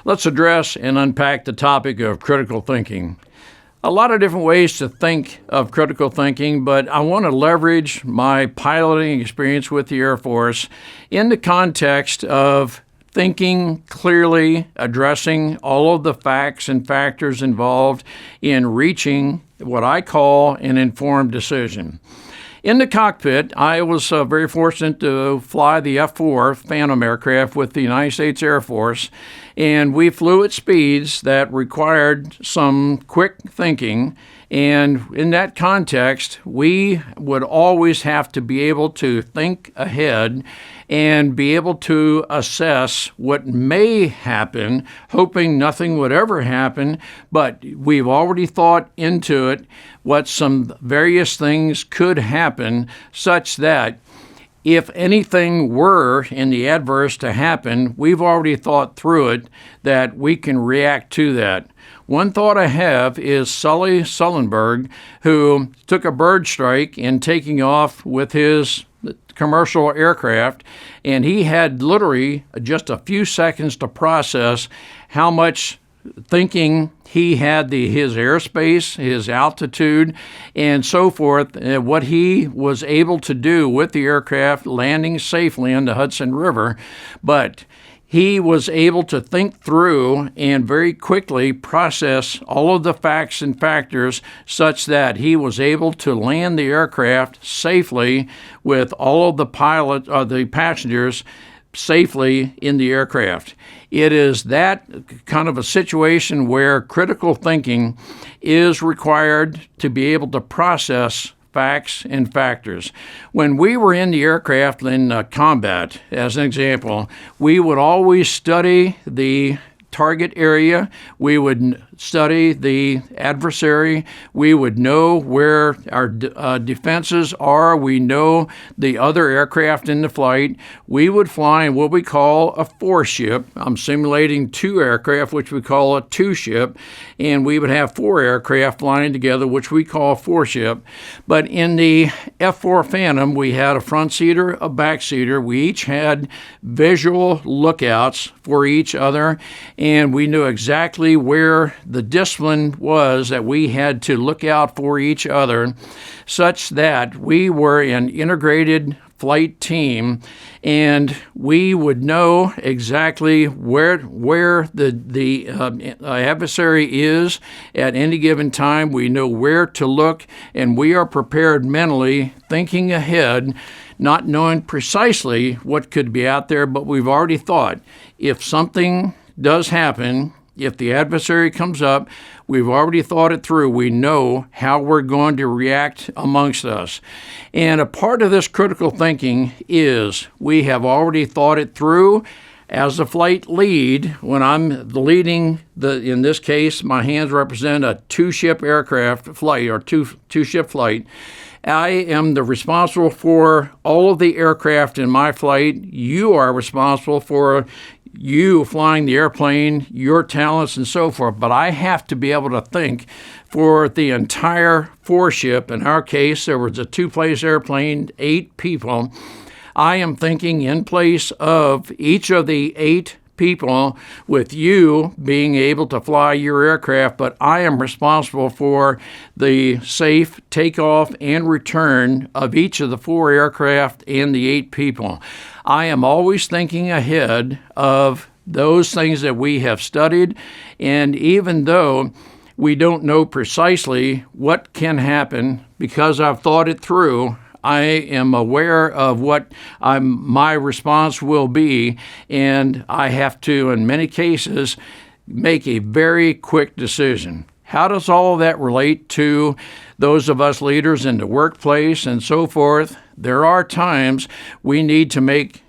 Let's address and unpack the topic of critical thinking. A lot of different ways to think of critical thinking, but I want to leverage my piloting experience with the Air Force in the context of thinking clearly, addressing all of the facts and factors involved in reaching what I call an informed decision. In the cockpit, I was very fortunate to fly the F-4 Phantom aircraft with the United States Air Force, and we flew at speeds that required some quick thinking. And in that context, we would always have to be able to think ahead and be able to assess what may happen, hoping nothing would ever happen, but we've already thought into it what some various things could happen, such that if anything were in the adverse to happen, we've already thought through it that we can react to that. One thought I have is Sully Sullenberg, who took a bird strike in taking off with his commercial aircraft, and he had literally just a few seconds to process how much thinking he had his airspace, his altitude, and so forth, what he was able to do with the aircraft landing safely in the Hudson River. But he was able to think through and very quickly process all of the facts and factors such that he was able to land the aircraft safely with all of the passengers safely in the aircraft. It is that kind of a situation where critical thinking is required to be able to process facts and factors. When we were in the aircraft in combat, as an example, we would always study the target area. We would study the adversary. We would know where our defenses are. We know the other aircraft in the flight. We would fly in what we call a four-ship. I'm simulating two aircraft, which we call a two-ship, and we would have four aircraft flying together, which we call a four-ship. But in the F-4 Phantom, we had a front-seater, a back-seater. We each had visual lookouts for each other, and we knew exactly where the discipline was that we had to look out for each other, such that we were an integrated flight team, and we would know exactly where the adversary is at any given time. We know where to look, and we are prepared mentally, thinking ahead, not knowing precisely what could be out there, but we've already thought, if something does happen, if the adversary comes up, we've already thought it through. We know how we're going to react amongst us. And a part of this critical thinking is we have already thought it through. As a flight lead, when I'm leading, in this case, my hands represent a two-ship aircraft flight or two-ship flight. I am the responsible for all of the aircraft in my flight. You are responsible for you flying the airplane, your talents, and so forth. But I have to be able to think for the entire four-ship. In our case, there was a two-place airplane, 8 people. I am thinking in place of each of the 8 people, with you being able to fly your aircraft, but I am responsible for the safe takeoff and return of each of the 4 aircraft and the 8 people. I am always thinking ahead of those things that we have studied, and even though we don't know precisely what can happen, because I've thought it through, I am aware of what my response will be, and I have to, in many cases, make a very quick decision. How does all of that relate to those of us leaders in the workplace and so forth? There are times we need to make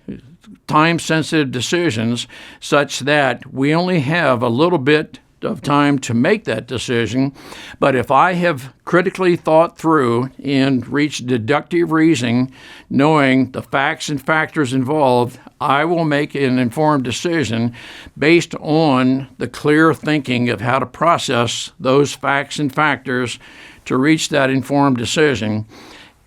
time-sensitive decisions such that we only have a little bit of time to make that decision. But if I have critically thought through and reached deductive reasoning, knowing the facts and factors involved, I will make an informed decision based on the clear thinking of how to process those facts and factors to reach that informed decision.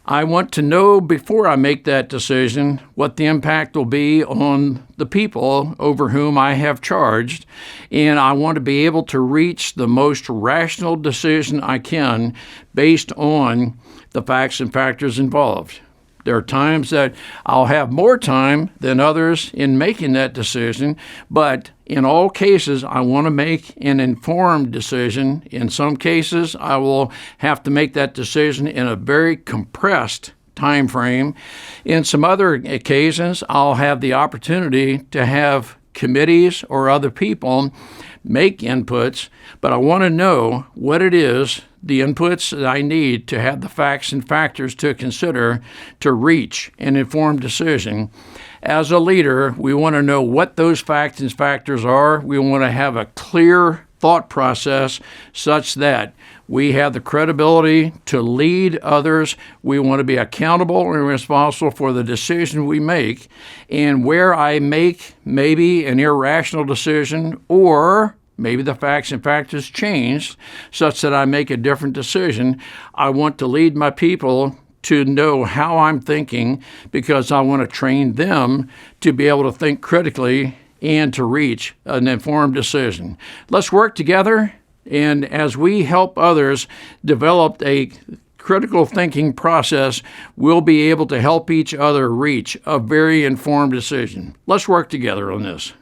I want to know before I make that decision what the impact will be on the people over whom I have charged, and I want to be able to reach the most rational decision I can based on the facts and factors involved. There are times that I'll have more time than others in making that decision, but in all cases, I want to make an informed decision. In some cases, I will have to make that decision in a very compressed time frame. In some other occasions, I'll have the opportunity to have committees or other people make inputs, but I want to know what it is, the inputs that I need to have the facts and factors to consider to reach an informed decision. As a leader, we want to know what those facts and factors are. We want to have a clear thought process such that we have the credibility to lead others. We want to be accountable and responsible for the decision we make. And where I make maybe an irrational decision, or maybe the facts and factors change such that I make a different decision, I want to lead my people to know how I'm thinking, because I want to train them to be able to think critically and to reach an informed decision. Let's work together, and as we help others develop a critical thinking process, we'll be able to help each other reach a very informed decision. Let's work together on this.